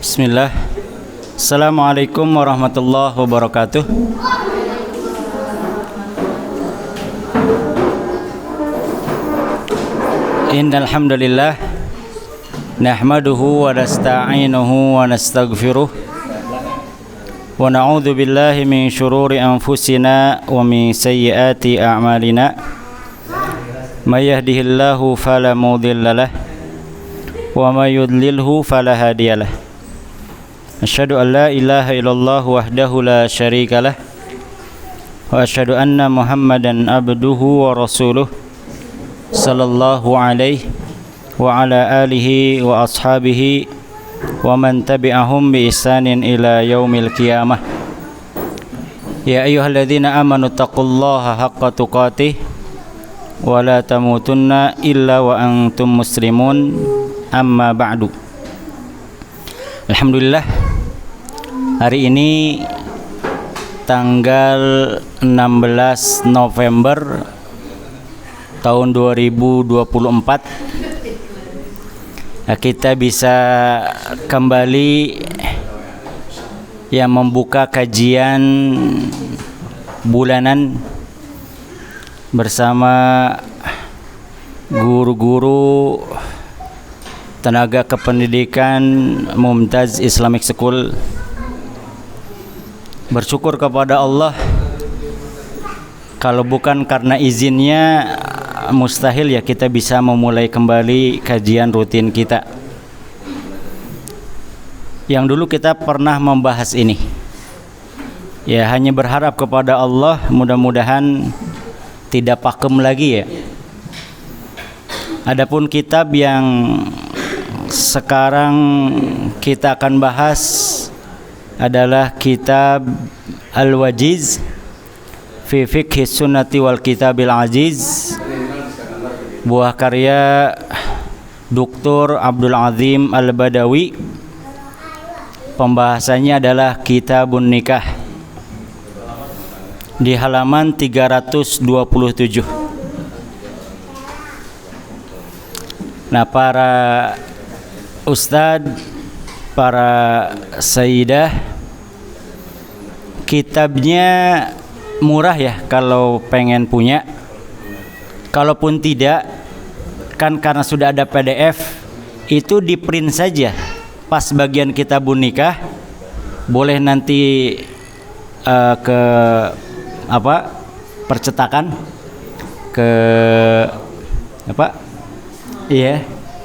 Bismillah. Assalamualaikum warahmatullahi wabarakatuh. Innal hamdalillah nahmaduhu wa nasta'inuhu wa nastaghfiruh wa na'udzu billahi min shururi anfusina wa min sayyiati a'malina. May yahdihillahu fala mudhillalah wa may yudlilhu fala hadiyalah. Asyhadu an la ilaha illallah wahdahu la syarikalah wa asyhadu anna Muhammadan abduhu wa rasuluh sallallahu alaihi wa ala alihi wa ashabihi wa man tabi'ahum bi ihsanin ila yaumil qiyamah. Ya ayyuhalladzina amanu taqullaha haqqa tuqatih wa la tamutunna illa wa antum muslimun. Amma ba'du. Alhamdulillah, hari ini tanggal 16 November tahun 2024 kita bisa kembali membuka kajian bulanan bersama guru-guru tenaga kependidikan Mumtaz Islamic School. Bersyukur kepada Allah, kalau bukan karena izinnya mustahil kita bisa memulai kembali kajian rutin kita. Yang dulu kita pernah membahas ini. Hanya berharap kepada Allah mudah-mudahan tidak pakem lagi ya. Adapun kitab yang sekarang kita akan bahas adalah kitab Al-Wajiz fi Fiqhi Sunnati wal Kitabil Aziz, buah karya Dr. Abdul Azim Al-Badawi. Pembahasannya adalah Kitabun Nikah di halaman 327. Nah, para ustadz, para sayyidah, kitabnya murah ya kalau pengen punya. Kalaupun tidak, kan karena sudah ada PDF, itu di print saja pas bagian Kitabun Nikah. Boleh nanti ke percetakan ke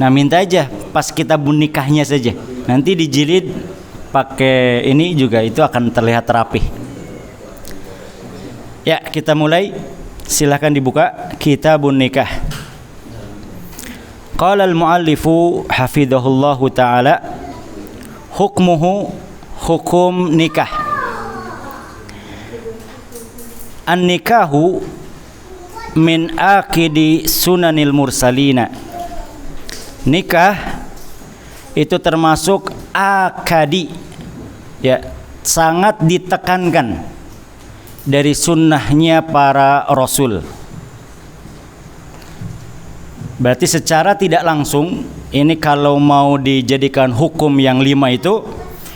nah minta aja pas Kitabun Nikahnya saja, nanti dijilid pakai ini juga, itu akan terlihat rapi. Ya, kita mulai. Silahkan dibuka Kitabun Nikah. Qala al-muallifu hafidhahullahu ta'ala, hukmuhu, hukum nikah. An-nikahu min akidi sunanil mursalina. Nikah itu termasuk akadi, sangat ditekankan dari sunnahnya para rasul. Berarti secara tidak langsung ini kalau mau dijadikan hukum yang 5 itu,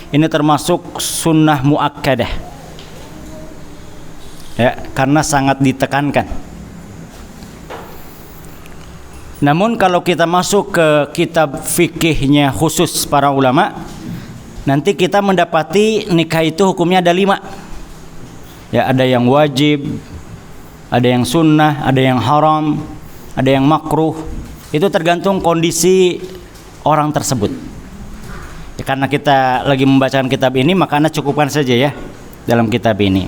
ini termasuk sunnah muakkadah karena sangat ditekankan. Namun kalau kita masuk ke kitab fikihnya khusus para ulama, nanti kita mendapati nikah itu hukumnya ada 5. Ada yang wajib, ada yang sunnah, ada yang haram, ada yang makruh. Itu tergantung kondisi orang tersebut. Karena kita lagi membacakan kitab ini, makanya cukupkan saja dalam kitab ini.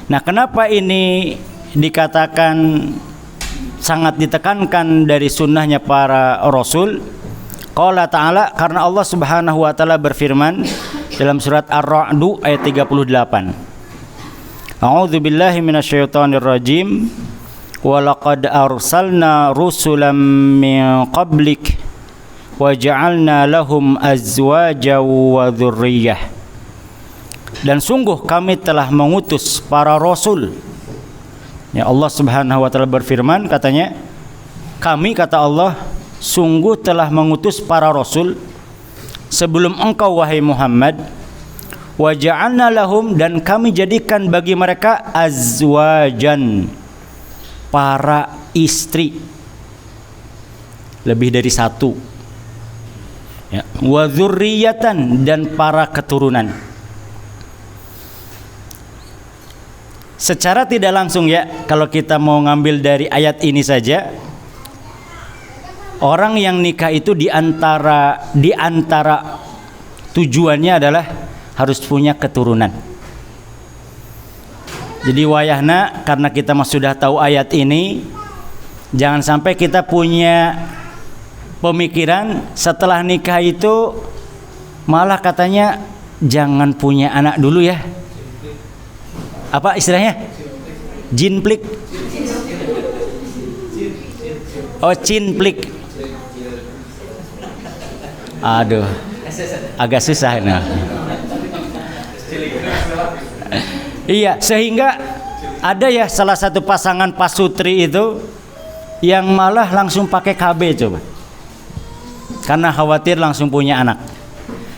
Nah, kenapa ini dikatakan sangat ditekankan dari sunnahnya para rasul? Qala ta'ala, karena Allah subhanahu wa ta'ala berfirman dalam surat Ar-Ra'd ayat 38. A'udzu billahi minasyaitonir rajim. Wa laqad arsalna rusulan min qablik wa ja'alna lahum azwajan wa dzurriyyah. Dan sungguh kami telah mengutus para rasul. Allah subhanahu wa ta'ala berfirman, katanya, kami, kata Allah, sungguh telah mengutus para rasul sebelum engkau wahai Muhammad, wa ja'alna lahum, dan kami jadikan bagi mereka azwajan, para istri, lebih dari satu, ya, wa dzurriyyatan, dan para keturunan. Secara tidak langsung ya, kalau kita mau ngambil dari ayat ini saja, orang yang nikah itu di antara tujuannya adalah harus punya keturunan. Jadi wayahna, karena kita sudah tahu ayat ini, jangan sampai kita punya pemikiran setelah nikah itu malah katanya jangan punya anak dulu ya. Apa istilahnya? Jinplik. Oh, cinplik. Aduh, agak susah nah. Iya, sehingga ada ya salah satu pasangan pasutri itu yang malah langsung pakai KB coba, karena khawatir langsung punya anak.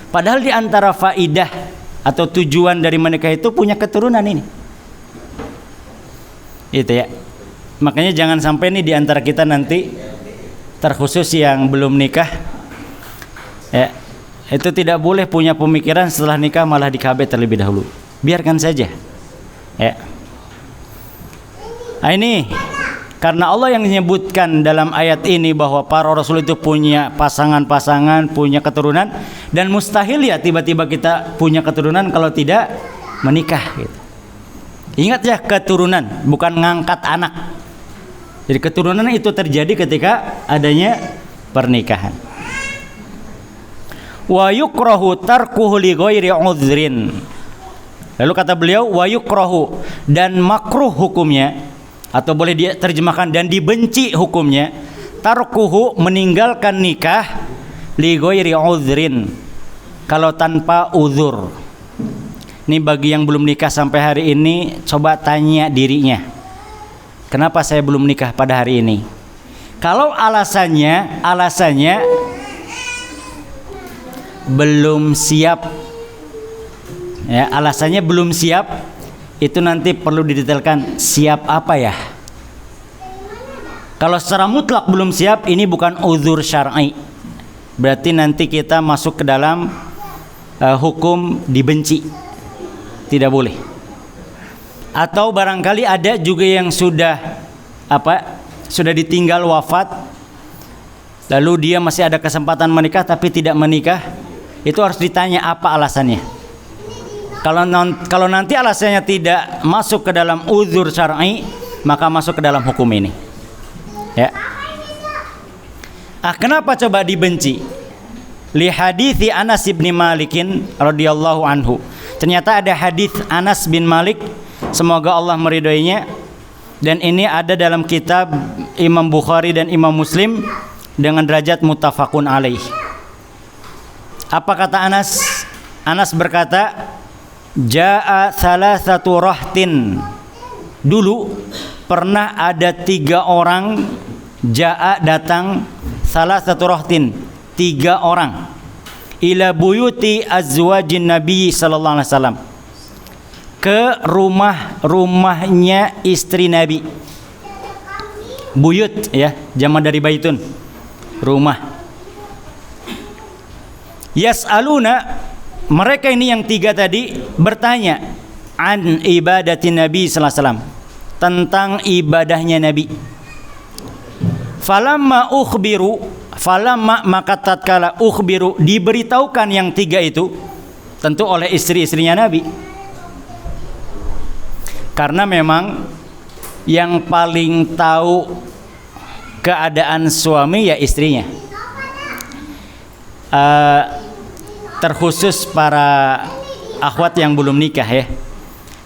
Padahal di antara faidah atau tujuan dari menikah itu punya keturunan ini. Itu ya. Makanya jangan sampai nih di antara kita nanti, terkhusus yang belum nikah, ya, itu tidak boleh punya pemikiran setelah nikah malah di KB terlebih dahulu. Biarkan saja. Ya. Nah ini karena Allah yang menyebutkan dalam ayat ini bahwa para rasul itu punya pasangan-pasangan, punya keturunan, dan mustahil ya tiba-tiba kita punya keturunan kalau tidak menikah gitu. Ingat ya, keturunan bukan ngangkat anak. Jadi keturunan itu terjadi ketika adanya pernikahan. Wa yukrahu tarkuhu li ghairi udhrin. Lalu kata beliau wa yukrahu, dan makruh hukumnya, atau boleh diterjemahkan dan dibenci hukumnya, tarkuhu, meninggalkan nikah, li ghairi udhrin, kalau tanpa uzur. Ini bagi yang belum nikah sampai hari ini, coba tanya dirinya, kenapa saya belum nikah pada hari ini? Kalau alasannya belum siap, ya, alasannya belum siap, itu nanti perlu didetailkan siap apa ya. Kalau secara mutlak belum siap, ini bukan uzur syar'i, berarti nanti kita masuk ke dalam hukum dibenci, tidak boleh. Atau barangkali ada juga yang sudah ditinggal wafat, lalu dia masih ada kesempatan menikah tapi tidak menikah, itu harus ditanya apa alasannya. Kalau nanti alasannya tidak masuk ke dalam uzur syar'i, maka masuk ke dalam hukum ini. Ya. Kenapa coba dibenci? Li hadithi Anas bin Malikin radhiyallahu anhu. Ternyata ada hadis Anas bin Malik, semoga Allah meridhoinya, dan ini ada dalam kitab Imam Bukhari dan Imam Muslim dengan derajat muttafaqun alaih. Apa kata Anas? Anas berkata, Ja'a salasatu rahtin. Dulu pernah ada 3 orang, Ja'a datang, salasatu rahtin, 3 orang, ila buyuti azwajin Nabi sallallahu alaihi wasallam, ke rumahnya istri Nabi. Buyut ya, jamak dari baitun, rumah. Yas'aluna, mereka ini yang 3 tadi bertanya, an ibadati Nabi sallallahu alaihi wasallam, tentang ibadahnya Nabi. Falamma maka tatkala ukhbiru, diberitahukan yang 3 itu, tentu oleh istri-istrinya Nabi, karena memang yang paling tahu keadaan suami ya istrinya. Terkhusus para akhwat yang belum nikah ya,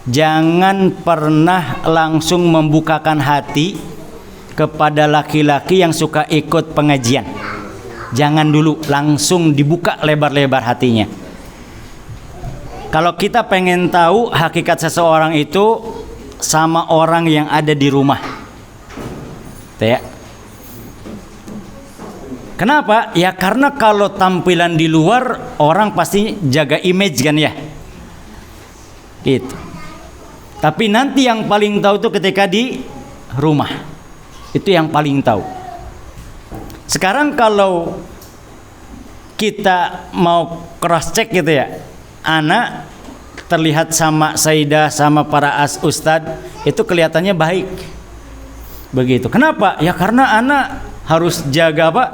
jangan pernah langsung membukakan hati kepada laki-laki yang suka ikut pengajian. Jangan dulu langsung dibuka lebar-lebar hatinya. Kalau kita pengen tahu hakikat seseorang itu sama orang yang ada di rumah, ya. Kenapa? Ya karena kalau tampilan di luar orang pasti jaga image kan ya. Gitu. Tapi nanti yang paling tahu itu ketika di rumah. Itu yang paling tahu. Sekarang kalau kita mau cross check gitu ya, anak terlihat sama Sayyidah sama para ustadz itu kelihatannya baik. Begitu. Kenapa? Ya karena anak harus jaga apa?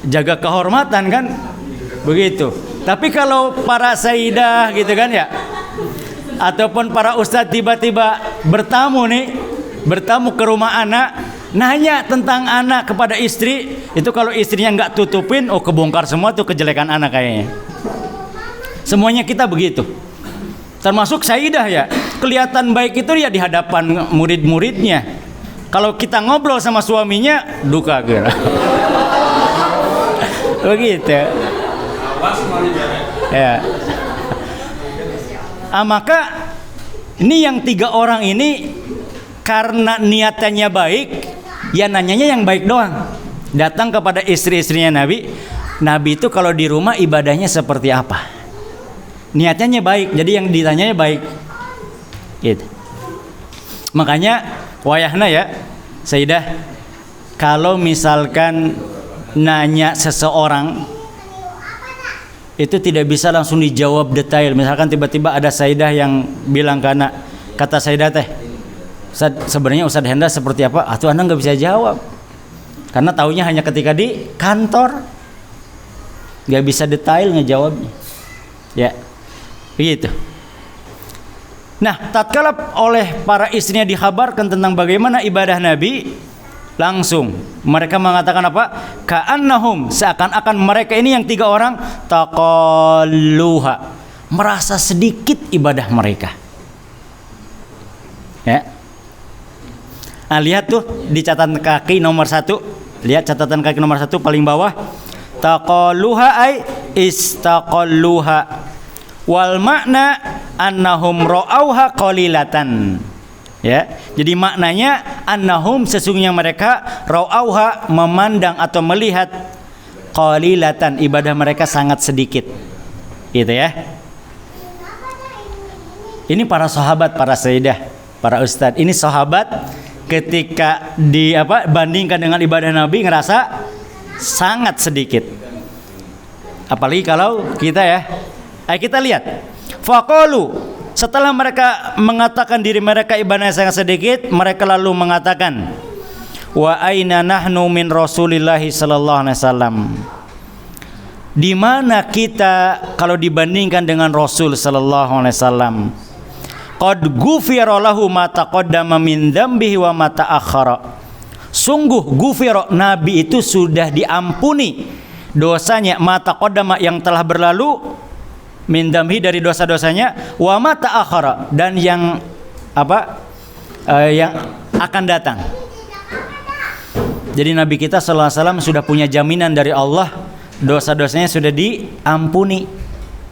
Jaga kehormatan kan? Begitu. Tapi kalau para Sayyidah gitu kan ya, ataupun para ustadz tiba-tiba bertamu ke rumah anak, nanya tentang anak kepada istri, itu kalau istrinya nggak tutupin, oh kebongkar semua tuh kejelekan anak kayaknya. Semuanya kita begitu. Termasuk Sayyidah ya, kelihatan baik itu ya di hadapan murid-muridnya. Kalau kita ngobrol sama suaminya, duka kira. Begitu. Ya. Maka ini yang 3 orang ini karena niatannya baik, ya nanyanya yang baik doang. Datang kepada istri-istrinya Nabi. Nabi itu kalau di rumah ibadahnya seperti apa? Niatnya baik, jadi yang ditanyanya baik. Gitu. Makanya wayahna ya, Sayyidah, kalau misalkan nanya seseorang itu tidak bisa langsung dijawab detail. Misalkan tiba-tiba ada Sayyidah yang bilang kata Sayyidah teh, sebenarnya Ustadz Hendra seperti apa? Atau Anda nggak bisa jawab karena taunya hanya ketika di kantor, nggak bisa detail ngejawabnya. Ya, begitu. Nah, tatkala oleh para istrinya dikhabarkan tentang bagaimana ibadah Nabi, langsung mereka mengatakan apa? Ka'annahum, seakan-akan mereka ini yang 3 orang taqalluha, merasa sedikit ibadah mereka. Ya. Nah, lihat tuh di catatan kaki nomor 1. Lihat catatan kaki nomor 1 paling bawah. Taqalluha ay istaqalluha. Wal makna annahum ra'auha qalilatan. Ya. Jadi maknanya annahum, sesungguhnya mereka ra'auha, memandang atau melihat, qalilatan, ibadah mereka sangat sedikit. Gitu ya. Ini para sahabat, para sayyidah, para ustadz. Ini sahabat ketika bandingkan dengan ibadah Nabi ngerasa sangat sedikit. Apalagi kalau kita ya. Ayo kita lihat. Faqalu, setelah mereka mengatakan diri mereka ibadahnya sangat sedikit, mereka lalu mengatakan, wa aina nahnu min Rasulillahi sallallahu alaihi wasallam. Di mana kita kalau dibandingkan dengan Rasul sallallahu alaihi wasallam? Qad ghufira lahu ma taqaddama min dzambihi wa ma ta'akhkhara. Sungguh ghufira, Nabi itu sudah diampuni dosanya, ma taqaddama, yang telah berlalu, min dzambihi, dari dosa-dosanya, wa ma ta'akhkhara, dan yang yang akan datang. Jadi Nabi kita sallallahu alaihi wasallam sudah punya jaminan dari Allah, dosa-dosanya sudah diampuni,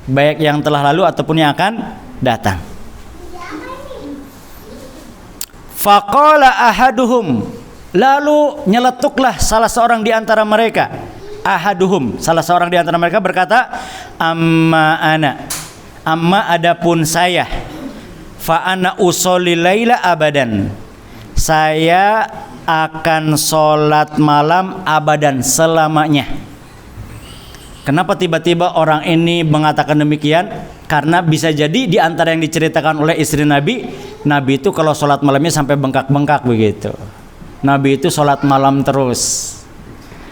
baik yang telah lalu ataupun yang akan datang. Faqala ahaduhum, lalu nyeletuklah salah seorang di antara mereka. Ahaduhum, salah seorang di antara mereka berkata, amma adapun saya, fa ana usolli laila abadan, saya akan sholat malam abadan, selamanya. Kenapa tiba-tiba orang ini mengatakan demikian? Karena bisa jadi di antara yang diceritakan oleh istri Nabi, Nabi itu kalau sholat malamnya sampai bengkak-bengkak begitu. Nabi itu sholat malam terus.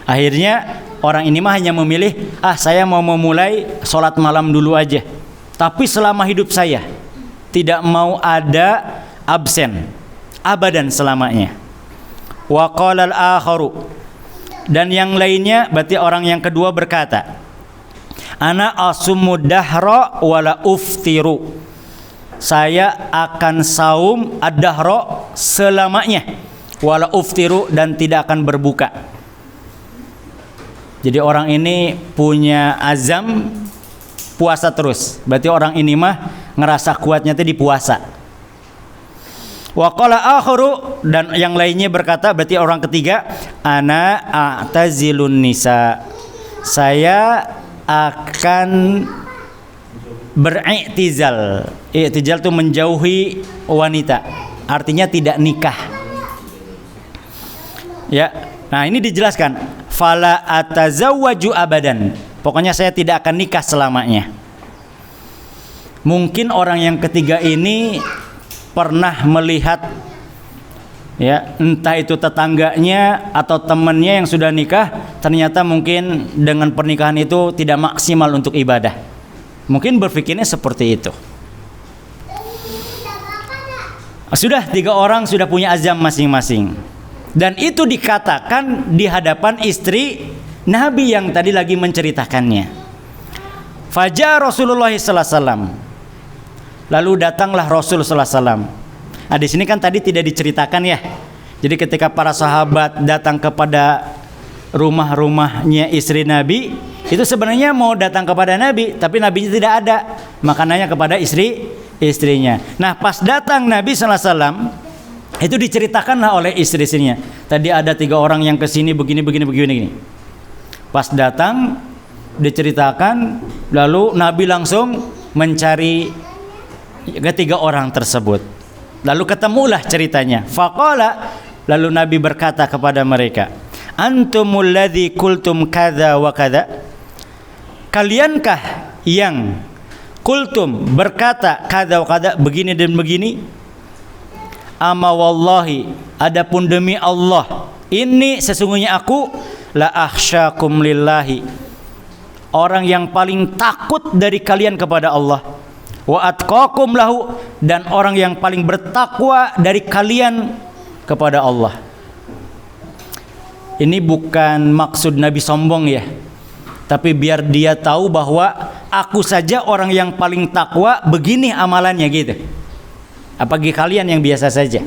Akhirnya orang ini mah hanya memilih, saya mau memulai sholat malam dulu aja, tapi selama hidup saya tidak mau ada absen, abadan, selamanya. Wa qala al-akharu, dan yang lainnya, berarti orang yang kedua berkata, ana asumud dahra wala uftiru, saya akan saum ad-dahra, selamanya, wala uftiru, dan tidak akan berbuka. Jadi orang ini punya azam puasa terus. Berarti orang ini mah ngerasa kuatnya itu di puasa. Wa qala akharu, dan yang lainnya berkata, berarti orang ketiga, ana a'tazilun nisa, saya akan beri'tizal. I'tizal itu menjauhi wanita, artinya tidak nikah. Ya, nah ini dijelaskan, fala atazawwaju abadan, pokoknya saya tidak akan nikah selamanya. Mungkin orang yang ketiga ini pernah melihat, ya, entah itu tetangganya atau temannya yang sudah nikah, ternyata mungkin dengan pernikahan itu tidak maksimal untuk ibadah. Mungkin berpikirnya seperti itu. Sudah 3 orang sudah punya azam masing-masing, dan itu dikatakan di hadapan istri Nabi yang tadi lagi menceritakannya. Fajar Rasulullah sallallahu alaihi wasallam, lalu datanglah Rasul sallallahu alaihi wasallam. Nah, di sini kan tadi tidak diceritakan ya. Jadi ketika para sahabat datang kepada rumah-rumahnya istri Nabi, itu sebenarnya mau datang kepada Nabi, tapi Nabinya tidak ada, makanannya kepada istrinya. Nah, pas datang Nabi sallallahu alaihi wasallam, itu diceritakanlah oleh istri-istrinya. Tadi ada 3 orang yang kesini begini. Pas datang diceritakan, lalu Nabi langsung mencari ketiga orang tersebut. Lalu ketemulah ceritanya. Faqala, lalu Nabi berkata kepada mereka, antumul ladzi qultum kadza wa kadza, kaliankah yang qultum berkata kadza wa kadza, begini dan begini? Ama wallahi, adapun demi Allah, ini sesungguhnya aku la akhsyakum lillahi, orang yang paling takut dari kalian kepada Allah, wa atqakum lahu, dan orang yang paling bertakwa dari kalian kepada Allah. Ini bukan maksud Nabi sombong ya, tapi biar dia tahu bahwa aku saja orang yang paling takwa, begini amalannya gitu. Apalagi kalian yang biasa saja.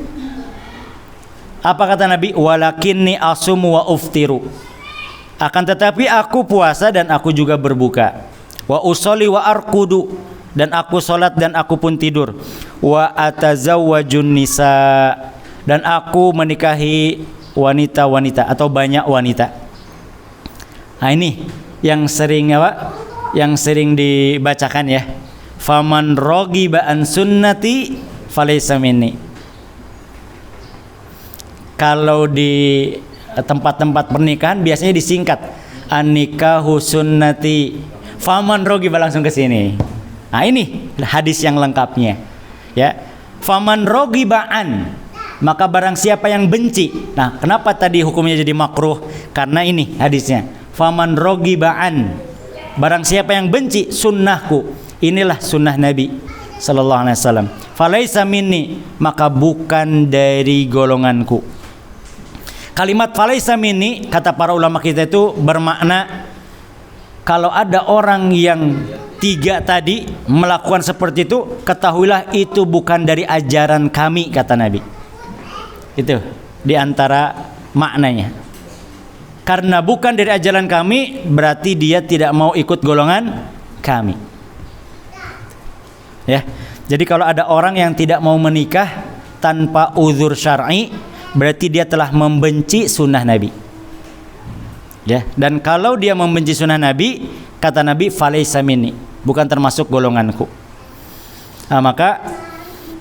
Apa kata Nabi? Walakinni asumu wa uftiru, akan tetapi aku puasa dan aku juga berbuka. Wa usolli wa arkudu, dan aku sholat dan aku pun tidur. Wa atazawwajun nisa, dan aku menikahi wanita-wanita atau banyak wanita. Nah, ini yang sering apa? Yang sering dibacakan ya. Faman raghiba an sunnati falaysa minni. Kalau di tempat-tempat pernikahan biasanya disingkat an-nikahu sunnati, faman raghiba, langsung ke sini. Nah, ini hadis yang lengkapnya ya. Faman ragibaan, maka barang siapa yang benci. Nah, kenapa tadi hukumnya jadi makruh? Karena ini hadisnya, faman ragibaan, barang siapa yang benci sunnahku, inilah sunnah Nabi sallallahu alaihi wasallam, falaisa minni, maka bukan dari golonganku. Kalimat falaisa minni, kata para ulama kita itu bermakna, kalau ada orang yang 3 tadi melakukan seperti itu, ketahuilah itu bukan dari ajaran kami, kata Nabi. Itu diantara maknanya. Karena bukan dari ajaran kami, berarti dia tidak mau ikut golongan kami. Ya, jadi kalau ada orang yang tidak mau menikah tanpa uzur syar'i, berarti dia telah membenci sunnah Nabi. Ya, dan kalau dia membenci sunnah Nabi, kata Nabi, falaisa minni, bukan termasuk golonganku. Nah, maka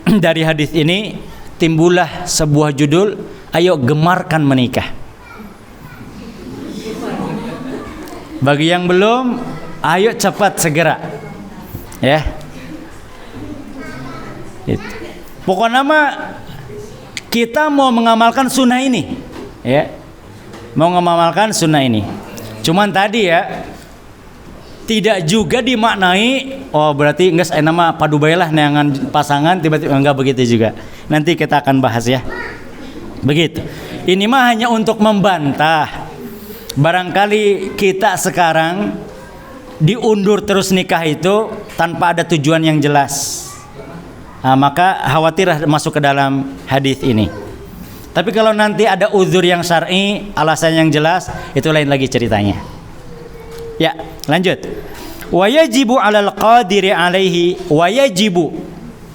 dari hadis ini timbullah sebuah judul, ayo gemarkan menikah. Bagi yang belum, ayo cepat segera. Ya. Itu. Pokoknya kita mau mengamalkan sunnah ini, ya. Mau mengamalkan sunnah ini. Cuman tadi ya, tidak juga dimaknai oh berarti enggak nama padu bae lah neangan pasangan, tiba-tiba enggak begitu juga. Nanti kita akan bahas ya. Begitu. Ini mah hanya untuk membantah. Barangkali kita sekarang diundur terus nikah itu tanpa ada tujuan yang jelas. Nah, maka khawatirlah masuk ke dalam hadis ini. Tapi kalau nanti ada uzur yang syar'i, alasan yang jelas, itu lain lagi ceritanya. Ya, lanjut. Wa yajibu 'alal qadiri 'alaihi wa yajibu.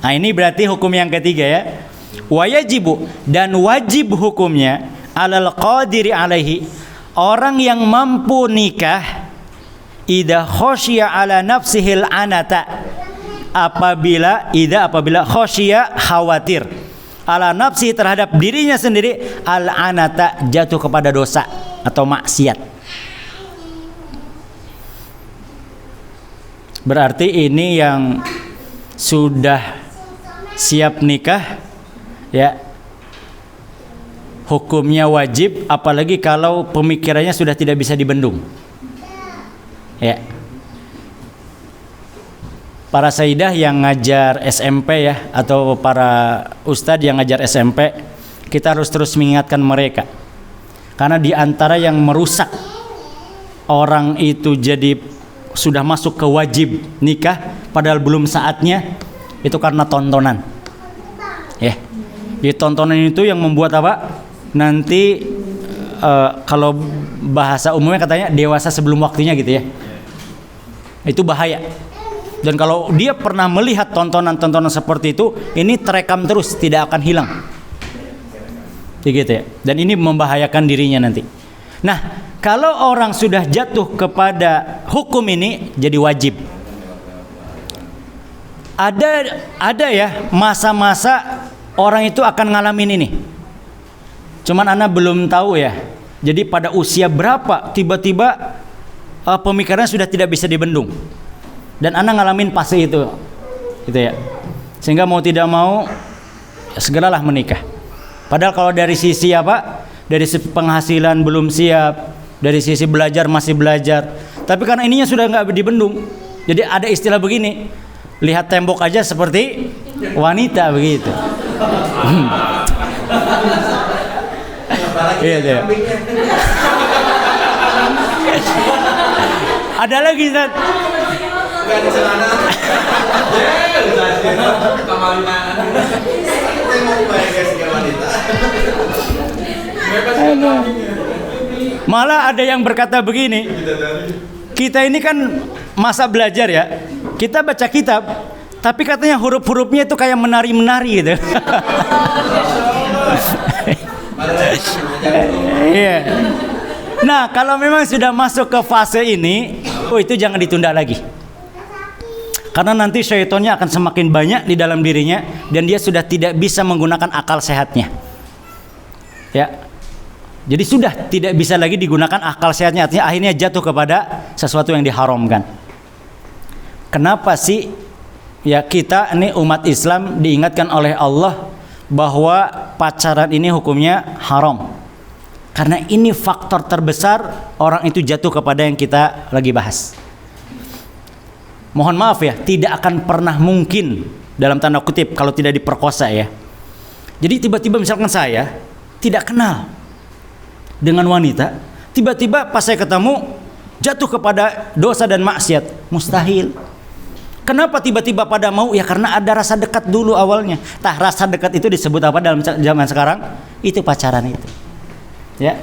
Nah, ini berarti hukum yang ketiga ya. Wa yajibu, dan wajib hukumnya alal qadiri alaihi, orang yang mampu nikah, idza khosya ala nafsihil anata, apabila khosya khawatir, ala nafsi terhadap dirinya sendiri, al anata jatuh kepada dosa atau maksiat. Berarti ini yang sudah siap nikah ya, hukumnya wajib, apalagi kalau pemikirannya sudah tidak bisa dibendung. Ya. Para sayyidah yang ngajar SMP ya, atau para ustadz yang ngajar SMP, kita harus terus mengingatkan mereka. Karena di antara yang merusak orang itu jadi sudah masuk ke wajib nikah padahal belum saatnya, itu karena tontonan. Ya. Di tontonan itu yang membuat apa? Nanti kalau bahasa umumnya katanya dewasa sebelum waktunya gitu ya. Itu bahaya. Dan kalau dia pernah melihat tontonan-tontonan seperti itu, ini terekam terus, tidak akan hilang. Begitu ya. Dan ini membahayakan dirinya nanti. Nah, kalau orang sudah jatuh kepada hukum ini, jadi wajib. Ada ya masa-masa orang itu akan ngalamin ini. Cuman ana belum tahu ya. Jadi pada usia berapa tiba-tiba pemikirannya sudah tidak bisa dibendung. Dan ana ngalamin fase itu, gitu ya. Sehingga mau tidak mau segeralah menikah. Padahal kalau dari sisi apa? Dari sisi penghasilan belum siap, dari sisi belajar masih belajar. Tapi karena ininya sudah nggak dibendung. Jadi ada istilah begini, lihat tembok aja seperti wanita begitu. Iya. Ada lagi Ustaz. Malah ada yang berkata begini, kita ini kan masa belajar ya, kita baca kitab, tapi katanya huruf-hurufnya itu kayak menari-menari gitu. Iya. Nah, kalau memang sudah masuk ke fase ini, itu jangan ditunda lagi. Karena nanti syaitannya akan semakin banyak di dalam dirinya dan dia sudah tidak bisa menggunakan akal sehatnya. Ya. Jadi sudah tidak bisa lagi digunakan akal sehatnya, artinya akhirnya jatuh kepada sesuatu yang diharamkan. Kenapa sih ya kita ini umat Islam diingatkan oleh Allah bahwa pacaran ini hukumnya haram? Karena ini faktor terbesar orang itu jatuh kepada yang kita lagi bahas. Mohon maaf ya, tidak akan pernah mungkin dalam tanda kutip kalau tidak diperkosa ya. Jadi tiba-tiba misalkan saya tidak kenal dengan wanita, tiba-tiba pas saya ketemu jatuh kepada dosa dan maksiat, mustahil. Kenapa tiba-tiba pada mau? Ya karena ada rasa dekat dulu awalnya. Tah, rasa dekat itu disebut apa dalam zaman sekarang? Itu pacaran itu. Ya,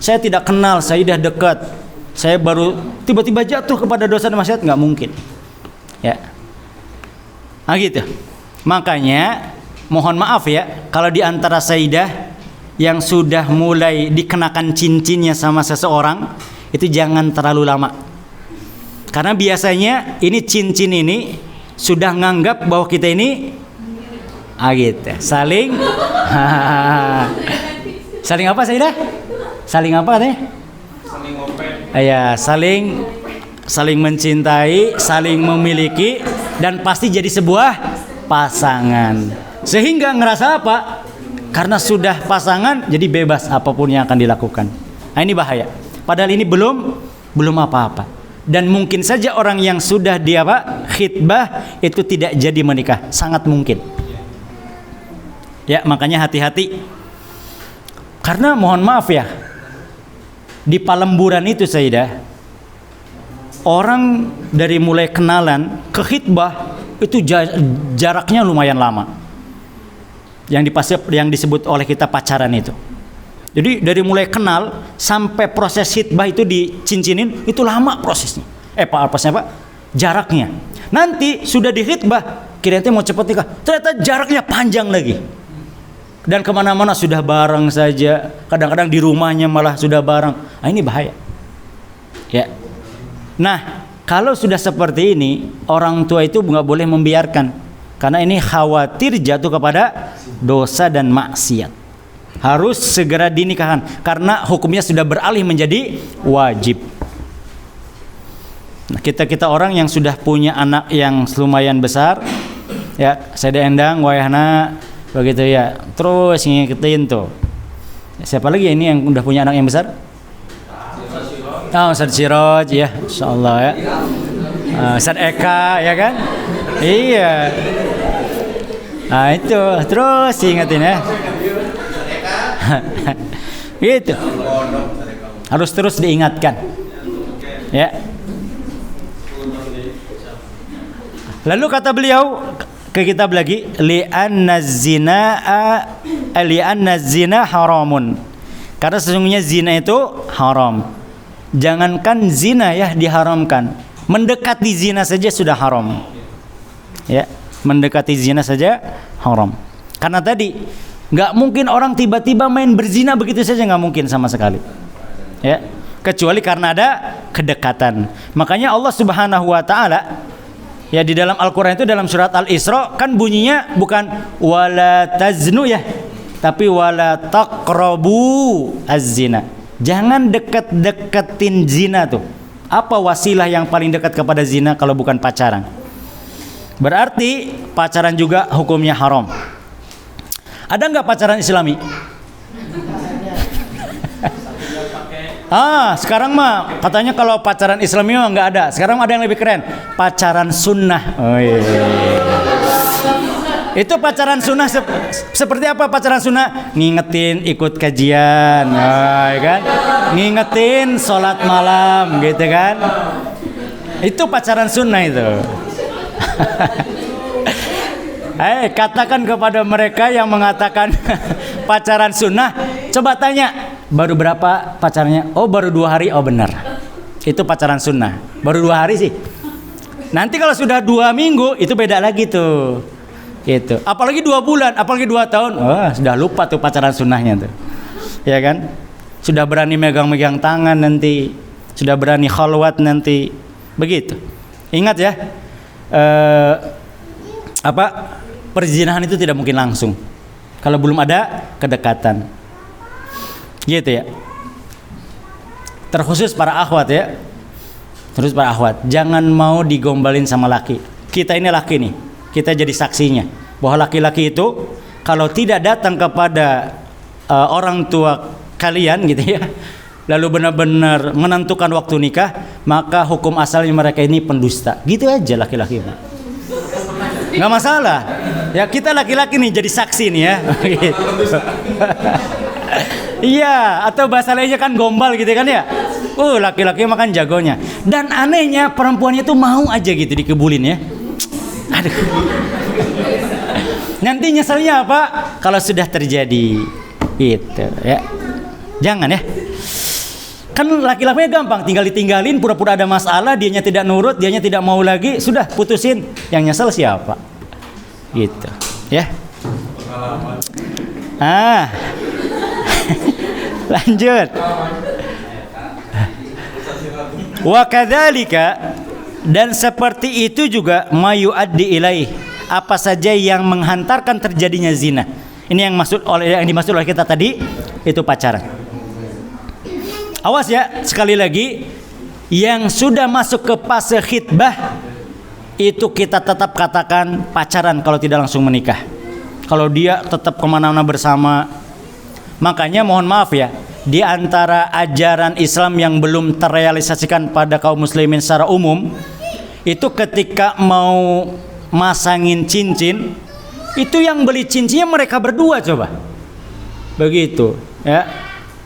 saya tidak kenal, saya sudah dekat, saya baru tiba-tiba jatuh kepada dosa dan maksiat, nggak mungkin. Ya, nah gitu. Makanya mohon maaf ya, kalau di antara sayyidah yang sudah mulai dikenakan cincinnya sama seseorang, itu jangan terlalu lama. Karena biasanya ini cincin ini sudah nganggap bahwa kita ini gitu, saling saling apa sayyidah? Saling apa teh? Saling ngopek. Ya, saling mencintai, saling memiliki, dan pasti jadi sebuah pasangan. Sehingga ngerasa apa? Karena sudah pasangan, jadi bebas apapun yang akan dilakukan. Nah ini bahaya. Padahal ini belum apa-apa. Dan mungkin saja orang yang sudah dia khitbah itu tidak jadi menikah, sangat mungkin. Ya makanya hati-hati. Karena mohon maaf ya, di Palemburan itu sayyidah, orang dari mulai kenalan ke khitbah itu jaraknya lumayan lama. Yang disebut oleh kita pacaran itu. Jadi dari mulai kenal sampai proses khitbah itu dicincinin itu lama prosesnya. Jaraknya. Nanti sudah di khitbah, kira-kira mau cepat nikah, ternyata jaraknya panjang lagi. Dan kemana-mana sudah bareng saja. Kadang-kadang di rumahnya malah sudah bareng. Nah, ini bahaya. Ya. Nah, kalau sudah seperti ini, orang tua itu nggak boleh membiarkan. Karena ini khawatir jatuh kepada dosa dan maksiat. Harus segera dinikahkan. Karena hukumnya sudah beralih menjadi wajib. Nah, kita orang yang sudah punya anak yang lumayan besar, ya, saya endang wayahna begitu ya, terus ngikutin tuh. Siapa lagi ini yang udah punya anak yang besar? Ustaz Siroj, ya, insyaallah ya. Ustaz Eka, ya kan? Iya. Nah itu, terus ingetin ya. Gitu. Harus terus diingatkan. Ya. Lalu kata beliau ke kitab lagi, li'anna zina haramun. Karena sesungguhnya zina itu haram. Jangankan zina ya diharamkan, mendekati zina saja sudah haram. Ya, mendekati zina saja haram. Karena tadi nggak mungkin orang tiba-tiba main berzina begitu saja, nggak mungkin sama sekali. Ya, kecuali karena ada kedekatan. Makanya Allah Subhanahu wa taala ya di dalam Al-Quran itu dalam surat Al-Isra kan bunyinya bukan wala taznu ya, tapi wala taqrabu az-zina. Jangan deket-deketin zina tuh. Apa wasilah yang paling dekat kepada zina kalau bukan pacaran? Berarti pacaran juga hukumnya haram. Ada nggak pacaran Islami? Sekarang mah katanya kalau pacaran Islami mah nggak ada. Sekarang ada yang lebih keren, pacaran sunnah. Oh iya. Itu pacaran sunnah seperti apa pacaran sunnah? Ngingetin ikut kajian, ya kan? Ngingetin sholat malam, gitu kan? Itu pacaran sunnah itu. Katakan kepada mereka yang mengatakan pacaran sunnah, coba tanya, baru berapa pacarnya? Oh, baru 2 hari. Oh, benar. Itu pacaran sunnah. Baru 2 hari sih. Nanti kalau sudah 2 minggu, itu beda lagi tuh. Gitu. Apalagi 2 bulan, apalagi 2 tahun. Oh, sudah lupa tuh pacaran sunnahnya tuh. Ya kan? Sudah berani megang-megang tangan nanti. Sudah berani khalwat nanti. Begitu. Ingat ya. Perzinahan itu tidak mungkin langsung kalau belum ada kedekatan, gitu ya. Terkhusus para akhwat ya, terus para akhwat jangan mau digombalin sama laki. Kita ini laki nih, kita jadi saksinya bahwa laki-laki itu kalau tidak datang kepada orang tua kalian gitu ya, lalu benar-benar menentukan waktu nikah, maka hukum asalnya mereka ini pendusta. Gitu aja laki-laki. Nggak masalah ya, kita laki-laki nih jadi saksi nih ya. Iya, atau bahasa lainnya kan gombal gitu kan ya. Laki-laki makan jagonya. Dan anehnya perempuannya tuh mau aja gitu dikebulin ya. Aduh. Nanti nyeselnya apa kalau sudah terjadi gitu ya. Jangan ya. Kan laki-lakinya gampang, tinggal ditinggalin, pura-pura ada masalah, dianya tidak nurut, dianya tidak mau lagi, sudah putusin. Yang nyesel siapa? Gitu, ya. Lanjut. Wa kadzalika, dan seperti itu juga mayuaddi ilaih, apa saja yang menghantarkan terjadinya zina. Ini yang dimaksud oleh kita tadi itu pacaran. Awas ya, sekali lagi, yang sudah masuk ke fase khitbah itu kita tetap katakan pacaran kalau tidak langsung menikah. Kalau dia tetap kemana-mana bersama. Makanya mohon maaf ya, di antara ajaran Islam yang belum terrealisasikan pada kaum muslimin secara umum, itu ketika mau masangin cincin, itu yang beli cincinnya mereka berdua coba. Begitu ya.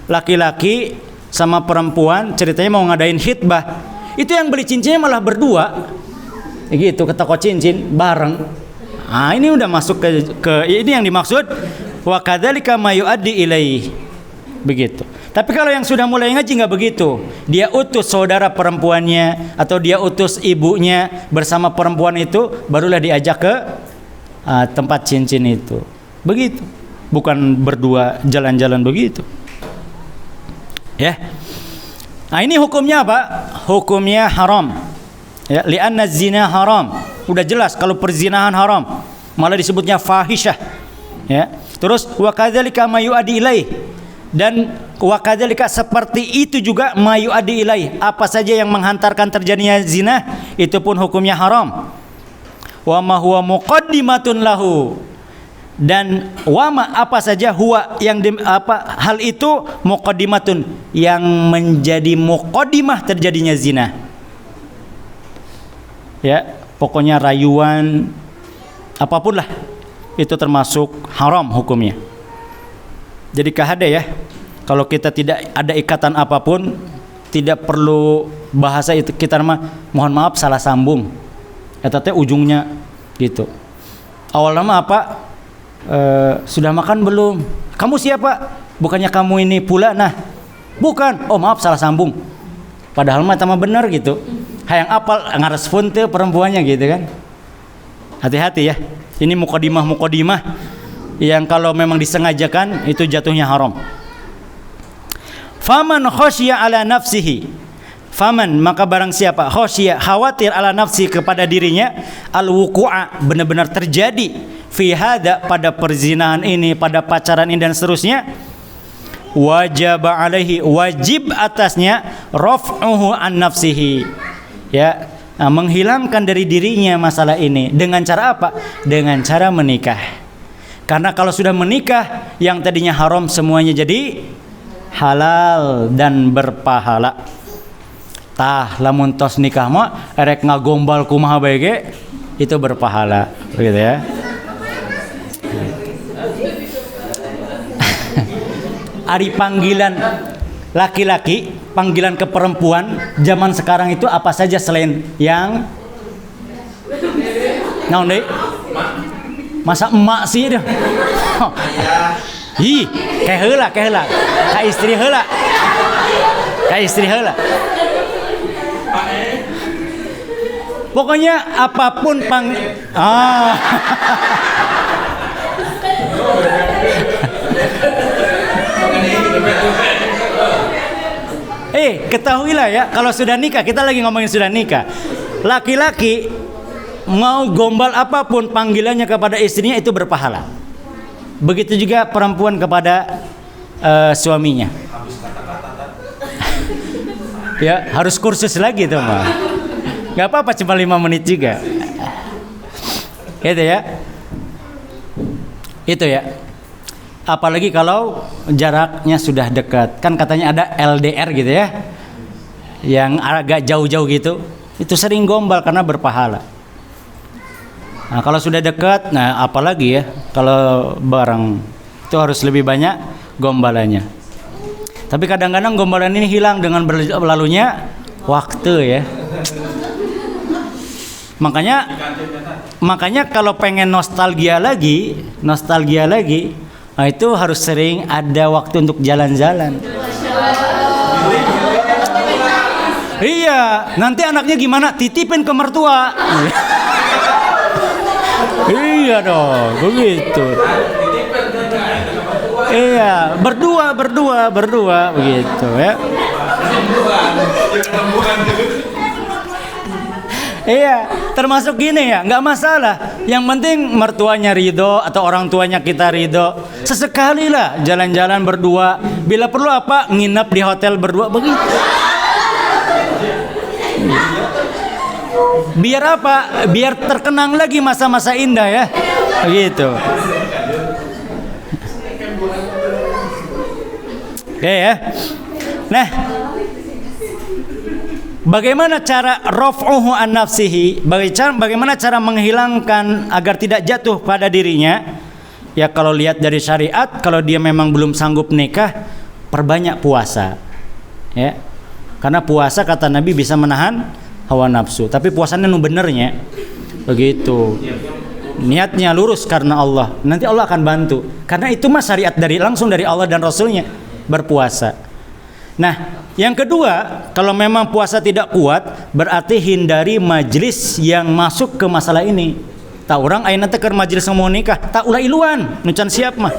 Laki-laki sama perempuan ceritanya mau ngadain khitbah, itu yang beli cincinnya malah berdua gitu, ke toko cincin bareng. Ini udah masuk ke ini yang dimaksud wa kadzalika mayuaddi ilaih, begitu. Tapi kalau yang sudah mulai ngaji nggak begitu, dia utus saudara perempuannya atau dia utus ibunya bersama perempuan itu, barulah diajak ke tempat cincin itu, begitu bukan berdua jalan-jalan begitu. Ya. Nah, ini hukumnya apa? Hukumnya haram. Ya, li'anna zina haram. Udah jelas kalau perzinahan haram. Malah disebutnya fahisyah. Ya. Terus wa kadzalika ma yu'addi ilaih. Dan wa kadzalika seperti itu juga ma yu'addi ilaih. Apa saja yang menghantarkan terjadinya zina, itu pun hukumnya haram. Wa ma huwa muqaddimatun lahu. Dan wama apa saja huwa yang hal itu muqaddimatun yang menjadi muqaddimah terjadinya zina. Ya, pokoknya rayuan apapun lah itu termasuk haram hukumnya. Jadi kahade ya, kalau kita tidak ada ikatan apapun, tidak perlu bahasa itu kita mohon maaf salah sambung. Eta teh ujungnya gitu. Awal nama apa? Sudah makan belum? Kamu siapa? Bukannya kamu ini pula? Nah, bukan. Oh maaf salah sambung. Padahal mah sama benar gitu. Hayang apal ngarespon teh perempuannya gitu kan. Hati-hati ya. Ini muqaddimah yang kalau memang disengajakan itu jatuhnya haram. Faman khasyiya ala nafsihi. Faman maka barang siapa khasyiya khawatir ala nafsi kepada dirinya al-wuqu'a benar-benar terjadi fi hada pada perzinahan ini, pada pacaran ini dan seterusnya, wajib alaihi wajib atasnya raf'uhu an nafsihi. Ya, menghilangkan dari dirinya masalah ini dengan cara apa? Dengan cara menikah. Karena kalau sudah menikah yang tadinya haram semuanya jadi halal dan berpahala. Tah lamun tos nikah mah erek ngagombal kumaha bae ge itu berpahala, begitu ya. Ari panggilan laki-laki, panggilan ke perempuan zaman sekarang itu apa saja selain yang naon deui? Masa emak sih dia. Hi, kayak heula. Ka istri heula. Pokoknya apapun ketahuilah ya, kalau sudah nikah, kita lagi ngomongin sudah nikah. Laki-laki mau gombal apapun panggilannya kepada istrinya itu berpahala. Begitu juga perempuan kepada suaminya. Ya, harus kursus lagi tuh, mah. Gak apa-apa cuma 5 menit juga. Gitu ya. Itu ya. Apalagi kalau jaraknya sudah dekat. Kan katanya ada LDR gitu ya. Yang agak jauh-jauh gitu. Itu sering gombal karena berpahala. Nah, kalau sudah dekat, nah apalagi ya. Kalau bareng itu harus lebih banyak gombalannya. Tapi kadang-kadang gombalan ini hilang dengan berlalunya waktu ya. Makanya kalau pengen nostalgia lagi, nah itu harus sering ada waktu untuk jalan-jalan. Iya, nanti anaknya gimana? Titipin ke mertua. Iya dong, begitu. Iya, berdua begitu ya. Iya, termasuk gini ya, nggak masalah. Yang penting mertuanya ridho atau orang tuanya kita ridho. Sesekali lah jalan-jalan berdua. Bila perlu apa, nginep di hotel berdua begitu. Biar apa? Biar terkenang lagi masa-masa indah ya, begitu. Oke ya. Nah, bagaimana cara raf'uhu an nafsihi? Bagaimana cara menghilangkan agar tidak jatuh pada dirinya? Ya kalau lihat dari syariat, kalau dia memang belum sanggup nikah, perbanyak puasa. Ya. Karena puasa kata Nabi bisa menahan hawa nafsu. Tapi puasanya nu benernya. Begitu. Niatnya lurus karena Allah. Nanti Allah akan bantu. Karena itu mah syariat langsung dari Allah dan Rasulnya, berpuasa. Nah, yang kedua, kalau memang puasa tidak kuat, berarti hindari majelis yang masuk ke masalah ini. Tak orang ayeuna teh keur majelis mau nikah, tak ulah iluan, nu can siap mah.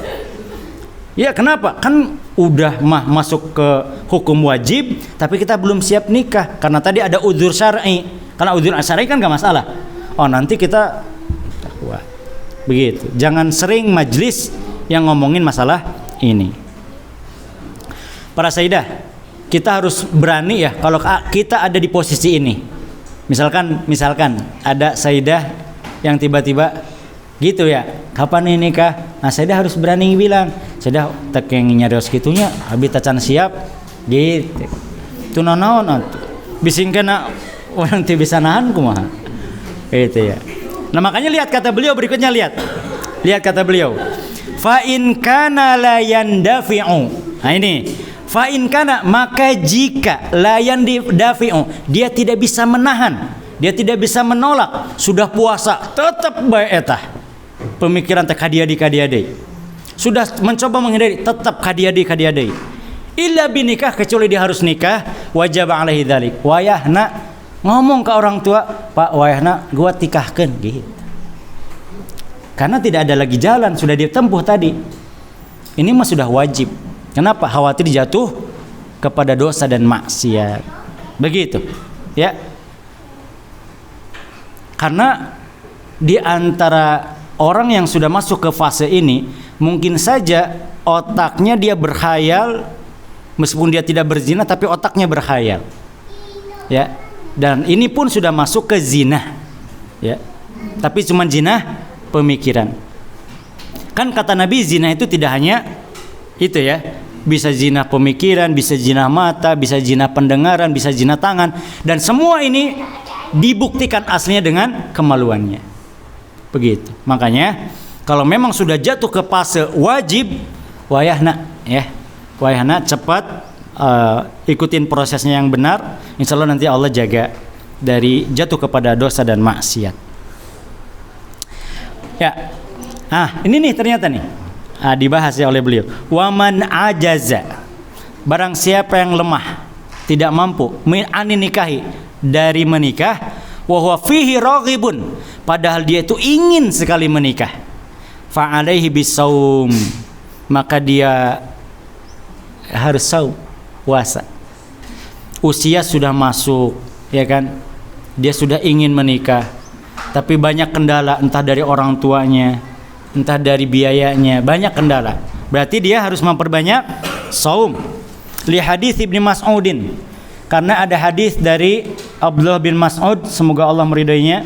Ya kenapa? Kan udah masuk ke hukum wajib, tapi kita belum siap nikah. Karena tadi ada udzur syar'i. Karena udzur syar'i kan gak masalah. Oh nanti kita wah, begitu. Jangan sering majlis yang ngomongin masalah ini. Para sayyidah, kita harus berani ya kalau kita ada di posisi ini. Misalkan ada sayyidah yang tiba-tiba gitu ya, kapan ini nikah? Nah sayyidah harus berani bilang, sayyidah tak yang nyarios gitunya, habis tacan siap gitu. Itu naon bisingkeun orang teu bisa nahan kumaha. Itu ya. Nah makanya lihat kata beliau berikutnya, lihat kata beliau. Fa in kana la yandafi'u. Nah ini, fa in kana, maka jika la yandafi'u, dia tidak bisa menahan, dia tidak bisa menolak, sudah puasa tetap bae etah. Pemikiran teh kadiadi. Sudah mencoba menghindari, tetap kadiadi. Illa binikah, kecuali dia harus nikah, wajib alaihi dzalik. Wayahna ngomong ke orang tua, Pak wayahna gua tikahkeun gitu. Karena tidak ada lagi jalan, sudah ditempuh tadi. Ini mah sudah wajib. Kenapa? Khawatir jatuh kepada dosa dan maksiat. Begitu, ya. Karena di antara orang yang sudah masuk ke fase ini, mungkin saja otaknya dia berkhayal, meskipun dia tidak berzina, tapi otaknya berkhayal, ya. Dan ini pun sudah masuk ke zina, ya. Tapi cuma zina pemikiran. Kan kata Nabi, zina itu tidak hanya itu ya, bisa zina pemikiran, bisa zina mata, bisa zina pendengaran, bisa zina tangan, dan semua ini dibuktikan aslinya dengan kemaluannya. Begitu. Makanya kalau memang sudah jatuh ke fase wajib, wayahna ya, wayahna cepat ikutin prosesnya yang benar, insya Allah nanti Allah jaga dari jatuh kepada dosa dan maksiat. Ya, ini nih ternyata nih dibahas ya oleh beliau. Waman ajaza, barang siapa yang lemah, tidak mampu anin nikahi, dari menikah, wa huwa fihi raghibun, padahal dia itu ingin sekali menikah, fa alaihi bisaum, maka dia harus saum, puasa. Usia sudah masuk, ya kan? Dia sudah ingin menikah, tapi banyak kendala, entah dari orang tuanya, entah dari biayanya, banyak kendala. Berarti dia harus memperbanyak saum. Li hadis Ibnu Mas'udin, karena ada hadis dari Abdullah bin Mas'ud, semoga Allah meridainya.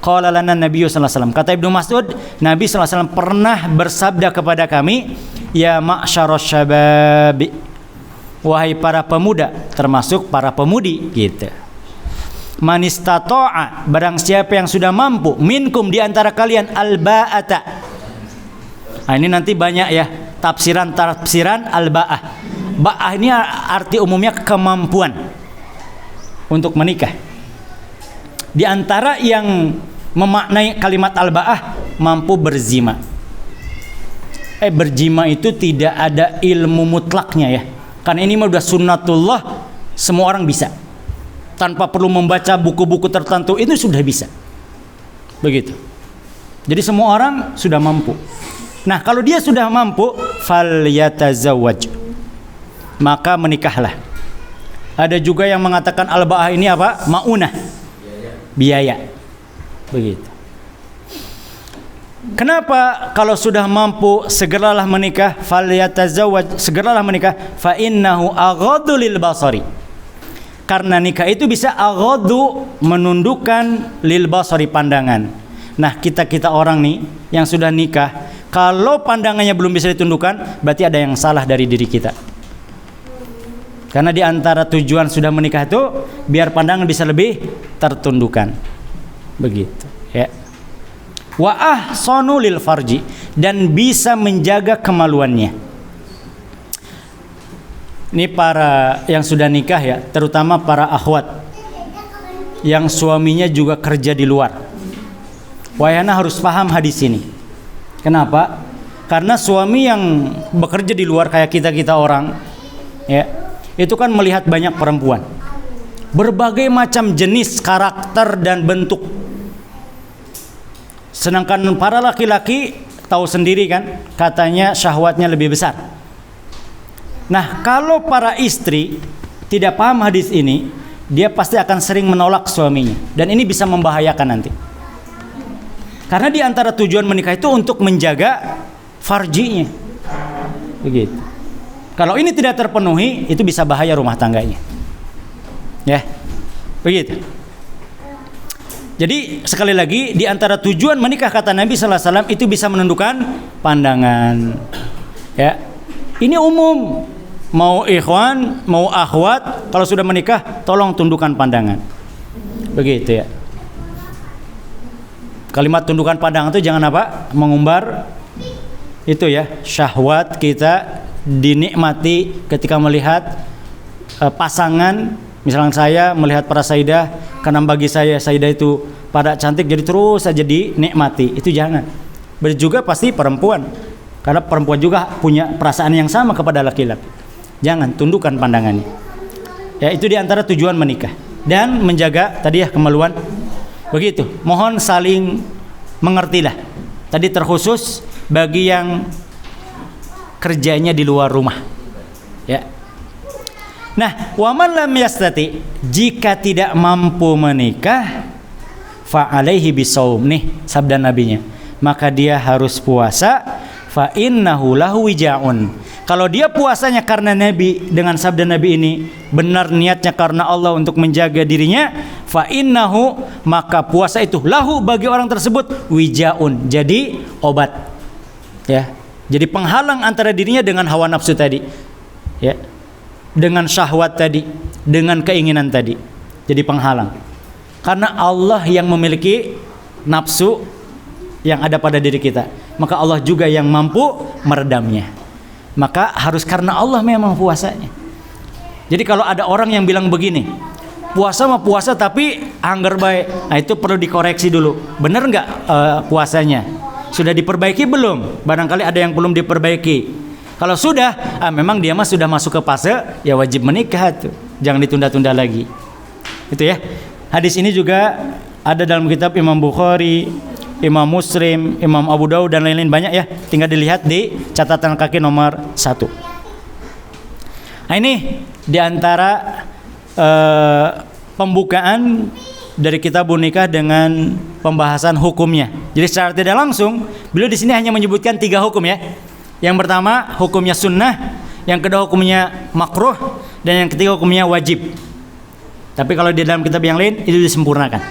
Qala lana Nabi sallallahu alaihi wasallam, kata Ibnu Mas'ud, Nabi sallallahu alaihi wasallam pernah bersabda kepada kami, ya ma'syarasy syabab, wahai para pemuda, termasuk para pemudi gitu. Man istata'a, barang siapa yang sudah mampu, minkum, di antara kalian, al-ba'ata. Nah, ini nanti banyak ya tafsiran al-ba'ah. Ba'ah ini arti umumnya kemampuan untuk menikah. Di antara yang memaknai kalimat al-ba'ah, mampu berzina. Berzina itu tidak ada ilmu mutlaknya ya. Karena ini sudah sunnatullah, semua orang bisa. Tanpa perlu membaca buku-buku tertentu, itu sudah bisa. Begitu. Jadi semua orang sudah mampu. Nah, kalau dia sudah mampu, falyatazawwaj, maka menikahlah. Ada juga yang mengatakan al-ba'ah ini apa? Maunah, biaya. Begitu. Kenapa kalau sudah mampu segeralah menikah? Falyatazawwaj, segeralah menikah. Fa innahu aghaddu lil basari. Karena nikah itu bisa aghaddu, menundukkan, lil basari, pandangan. Nah, kita orang nih yang sudah nikah, kalau pandangannya belum bisa ditundukkan, berarti ada yang salah dari diri kita. Karena di antara tujuan sudah menikah itu biar pandangan bisa lebih tertundukkan. Begitu, ya. Wa ahsanu lil farji, dan bisa menjaga kemaluannya. Ini para yang sudah nikah ya, terutama para akhwat yang suaminya juga kerja di luar. Wayana harus paham hadis ini. Kenapa? Karena suami yang bekerja di luar kayak kita orang, ya, itu kan melihat banyak perempuan, berbagai macam jenis, karakter dan bentuk. Sedangkan para laki-laki tahu sendiri kan, katanya syahwatnya lebih besar. Nah, kalau para istri tidak paham hadis ini, dia pasti akan sering menolak suaminya, dan ini bisa membahayakan nanti. Karena di antara tujuan menikah itu untuk menjaga farjinya. Begitu. Kalau ini tidak terpenuhi, itu bisa bahaya rumah tangganya. Ya. Begitu. Jadi sekali lagi, di antara tujuan menikah kata Nabi sallallahu alaihi wasallam itu bisa menundukkan pandangan. Ya. Ini umum. Mau ikhwan, mau akhwat, kalau sudah menikah tolong tundukkan pandangan. Begitu ya. Kalimat tundukkan pandangan itu jangan apa? Mengumbar itu ya, syahwat kita dinikmati ketika melihat pasangan. Misalnya saya melihat para sayyidah, karena bagi saya sayyidah itu pada cantik, jadi terus saja dinikmati. Itu jangan. Begitu juga pasti perempuan, karena perempuan juga punya perasaan yang sama kepada laki-laki. Jangan tundukkan pandangannya. Ya, itu diantara tujuan menikah dan menjaga tadi ya kemaluan. Begitu. Mohon saling mengertilah. Tadi terkhusus bagi yang kerjanya di luar rumah. Ya. Nah, wa man lam yastati, jika tidak mampu menikah, fa alaihi bisaum, nih sabda nabinya, maka dia harus puasa, fa innahu lahu wijaun. Kalau dia puasanya karena Nabi, dengan sabda Nabi ini benar niatnya karena Allah untuk menjaga dirinya, fa innahu, maka puasa itu lahu bagi orang tersebut wijaun, jadi obat. Ya. Jadi penghalang antara dirinya dengan hawa nafsu tadi. Ya. Dengan syahwat tadi, dengan keinginan tadi. Jadi penghalang. Karena Allah yang memiliki nafsu yang ada pada diri kita, maka Allah juga yang mampu meredamnya. Maka harus karena Allah memang puasanya. Jadi kalau ada orang yang bilang begini, puasa mah puasa tapi anggar baik, nah itu perlu dikoreksi dulu. Benar nggak puasanya? Sudah diperbaiki belum? Barangkali ada yang belum diperbaiki. Kalau sudah, memang dia mah sudah masuk ke fase ya wajib menikah tuh. Jangan ditunda-tunda lagi. Itu ya. Hadis ini juga ada dalam kitab Imam Bukhari, Imam Muslim, Imam Abu Daud dan lain-lain banyak ya. Tinggal dilihat di catatan kaki nomor 1. Nah, ini diantara pembukaan dari kitab nikah dengan pembahasan hukumnya. Jadi secara tidak langsung, beliau di sini hanya menyebutkan 3 hukum ya. Yang pertama hukumnya sunnah, yang kedua hukumnya makruh, dan yang ketiga hukumnya wajib. Tapi kalau di dalam kitab yang lain itu disempurnakan.